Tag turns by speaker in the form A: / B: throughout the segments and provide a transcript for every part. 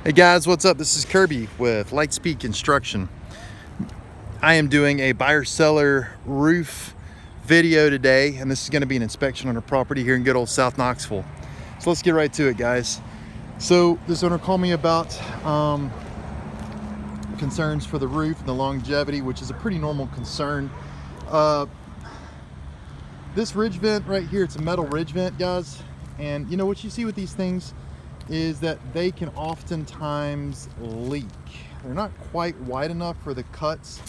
A: Hey guys, what's up? This is Kirby with Lightspeed Construction. I am doing a buyer-seller roof video today, and this is going to be an inspection on a property here in good old South Knoxville. So let's get right to it, guys. So this owner called me about concerns for the roof and the longevity, which is a pretty normal concern. This ridge vent right here, it's a metal ridge vent, guys, and you know what you see with these things is that they can oftentimes leak. They're not quite wide enough for the cuts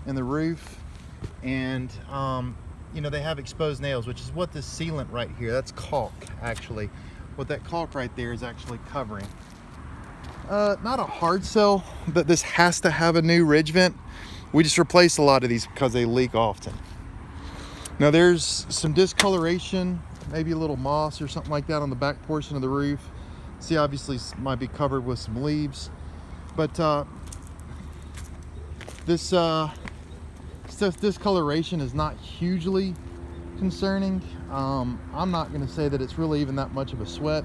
A: in the roof, and you know, they have exposed nails, which is what this sealant right here, that's caulk actually. What that caulk right there is actually covering. Not a hard sell that this has to have a new ridge vent. We just replace a lot of these because they leak often. Now there's some discoloration, maybe a little moss or something like that on the back portion of the roof. See, obviously might be covered with some leaves, but this discoloration is not hugely concerning. I'm not going to say that it's really even that much of a sweat.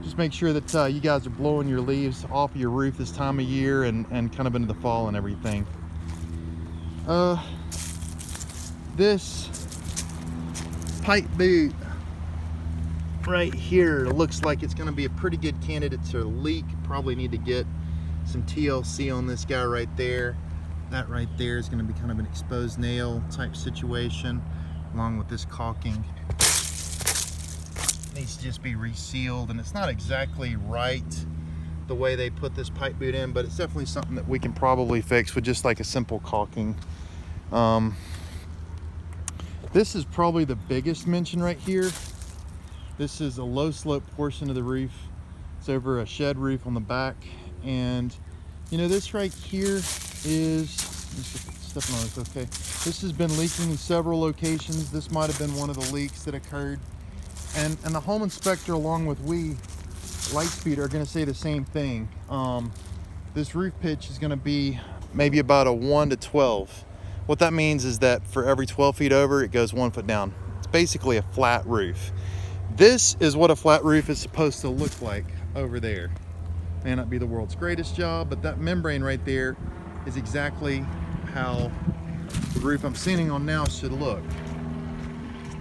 A: Just make sure that you guys are blowing your leaves off of your roof this time of year and kind of into the fall and everything. This pipe boot right here looks like it's going to be a pretty good candidate to leak. Probably need to get some TLC on this guy right there. That right there is going to be kind of an exposed nail type situation, along with this caulking. Needs to just be resealed, and it's not exactly right the way they put this pipe boot in, but it's definitely something that we can probably fix with just like a simple caulking. This is probably the biggest mention right here. This is a low slope portion of the roof. It's over a shed roof on the back, and you know, this right here is, stepping on it, okay. This has been leaking in several locations. This might have been one of the leaks that occurred, and the home inspector, along with we Lightspeed, are going to say the same thing. This roof pitch is going to be maybe about a 1 to 12. What that means is that for every 12 feet over, it goes 1 foot down. It's basically a flat roof. This is what a flat roof is supposed to look like over there. May not be the world's greatest job, but that membrane right there is exactly how the roof I'm sitting on now should look.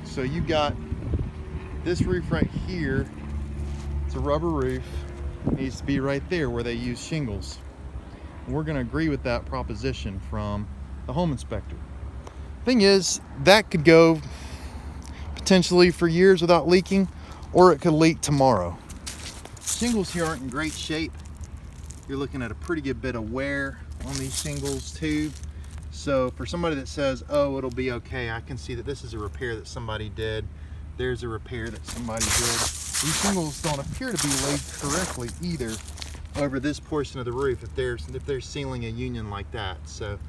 A: So you got this roof right here. It's a rubber roof. It needs to be right there where they use shingles. And we're going to agree with that proposition from the home inspector. Thing is, that could go potentially for years without leaking, or it could leak tomorrow. Shingles here aren't in great shape. You're looking at a pretty good bit of wear on these shingles too. So for somebody that says, oh, it'll be okay, I can see that this is a repair that somebody did. There's a repair that somebody did. These shingles don't appear to be laid correctly either over this portion of the roof if they're sealing a union like that. So,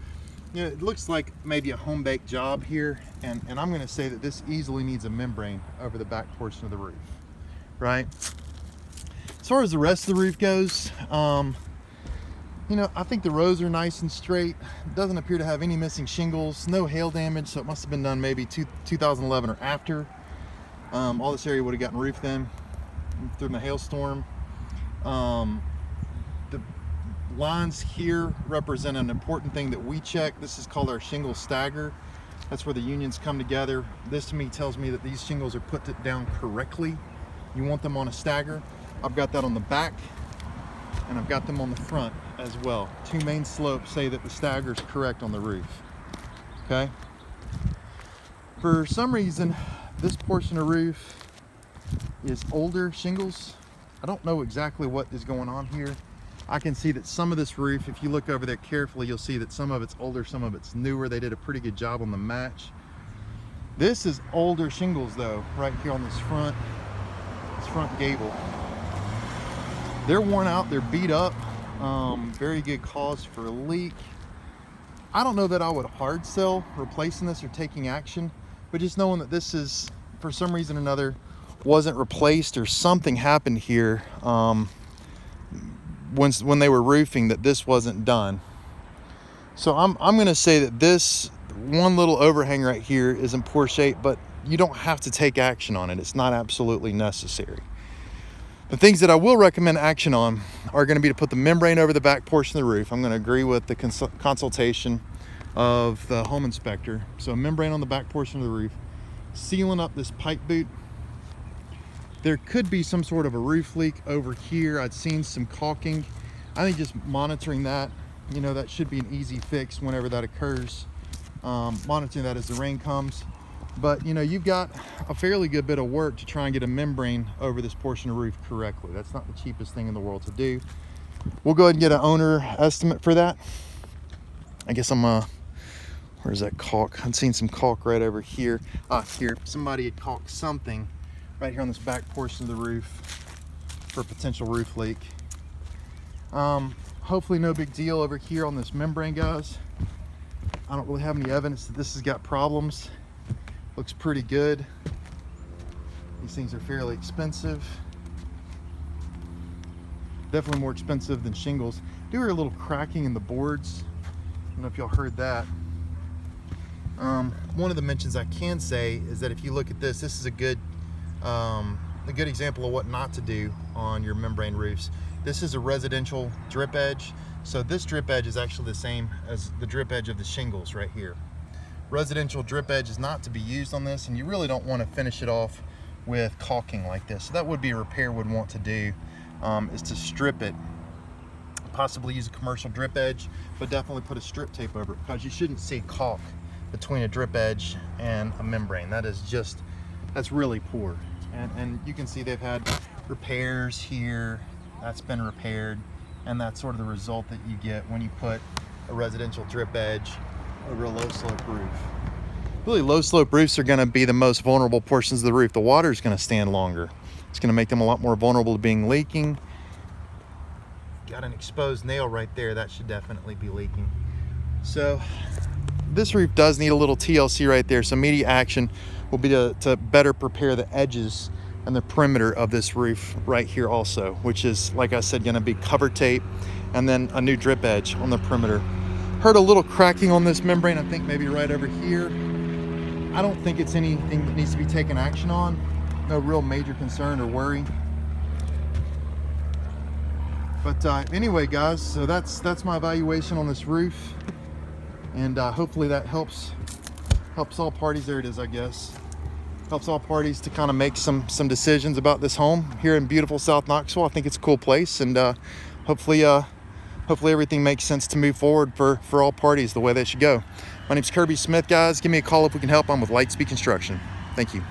A: you know, it looks like maybe a home bake job here, and I'm going to say that this easily needs a membrane over the back portion of the roof, right? As far as the rest of the roof goes, you know, I think the rows are nice and straight. It doesn't appear to have any missing shingles, no hail damage, so it must have been done maybe 2011 or after. All this area would have gotten roofed in through the hailstorm. The lines here represent an important thing that we check. This is called our shingle stagger. That's where the unions come together. This to me tells me that these shingles are put down correctly. You want them on a stagger. I've got that on the back, and I've got them on the front as well. Two main slopes say that the stagger is correct on the roof. Okay. For some reason, this portion of roof is older shingles. I don't know exactly what is going on here. I can see that some of this roof, if you look over there carefully, you'll see that some of it's older, some of it's newer. They did a pretty good job on the match. This is older shingles though, right here on this front gable. They're worn out, they're beat up. Very good cause for a leak. I don't know that I would hard sell replacing this or taking action, but just knowing that this is, for some reason or another, wasn't replaced or something happened here when they were roofing, that this wasn't done. So I'm going to say that this one little overhang right here is in poor shape, but you don't have to take action on it. It's not absolutely necessary. The things that I will recommend action on are going to be to put the membrane over the back portion of the roof. I'm going to agree with the consultation of the home inspector. So a membrane on the back portion of the roof, sealing up this pipe boot. There could be some sort of a roof leak over here. I'd seen some caulking. I think just monitoring that, you know, that should be an easy fix whenever that occurs. Monitoring that as the rain comes. But you know, you've got a fairly good bit of work to try and get a membrane over this portion of roof correctly. That's not the cheapest thing in the world to do. We'll go ahead and get an owner estimate for that. I guess where's that caulk? I'm seeing some caulk right over here. Here, somebody had caulked something right here on this back portion of the roof for a potential roof leak. Hopefully no big deal over here on this membrane, guys. I don't really have any evidence that this has got problems. Looks pretty good. These things are fairly expensive. Definitely more expensive than shingles. I do hear a little cracking in the boards. I don't know if y'all heard that. One of the mentions I can say is that if you look at this, this is a good example of what not to do on your membrane roofs. This is a residential drip edge. So this drip edge is actually the same as the drip edge of the shingles right here. Residential drip edge is not to be used on this, and you really don't want to finish it off with caulking like this. So that would be a repair would want to do, is to strip it, possibly use a commercial drip edge, but definitely put a strip tape over it, because you shouldn't see caulk between a drip edge and a membrane. That's really poor. And you can see they've had repairs here. That's been repaired, and that's sort of the result that you get when you put a residential drip edge over a low slope roof. Really, low slope roofs are going to be the most vulnerable portions of the roof. The water is going to stand longer. It's going to make them a lot more vulnerable to being leaking. Got an exposed nail right there. That should definitely be leaking. So this roof does need a little TLC right there. So immediate action will be to better prepare the edges and the perimeter of this roof right here also, which is, like I said, going to be cover tape and then a new drip edge on the perimeter. Heard a little cracking on this membrane, I think maybe right over here. I don't think it's anything that needs to be taken action on. No real major concern or worry. But anyway, guys, so that's my evaluation on this roof, and hopefully that helps all parties. There it is, I guess. Helps all parties to kind of make some decisions about this home here in beautiful South Knoxville. I think it's a cool place, and hopefully everything makes sense to move forward for all parties the way they should go. My name's Kirby Smith, guys. Give me a call if we can help. I'm with Lightspeed Construction. Thank you.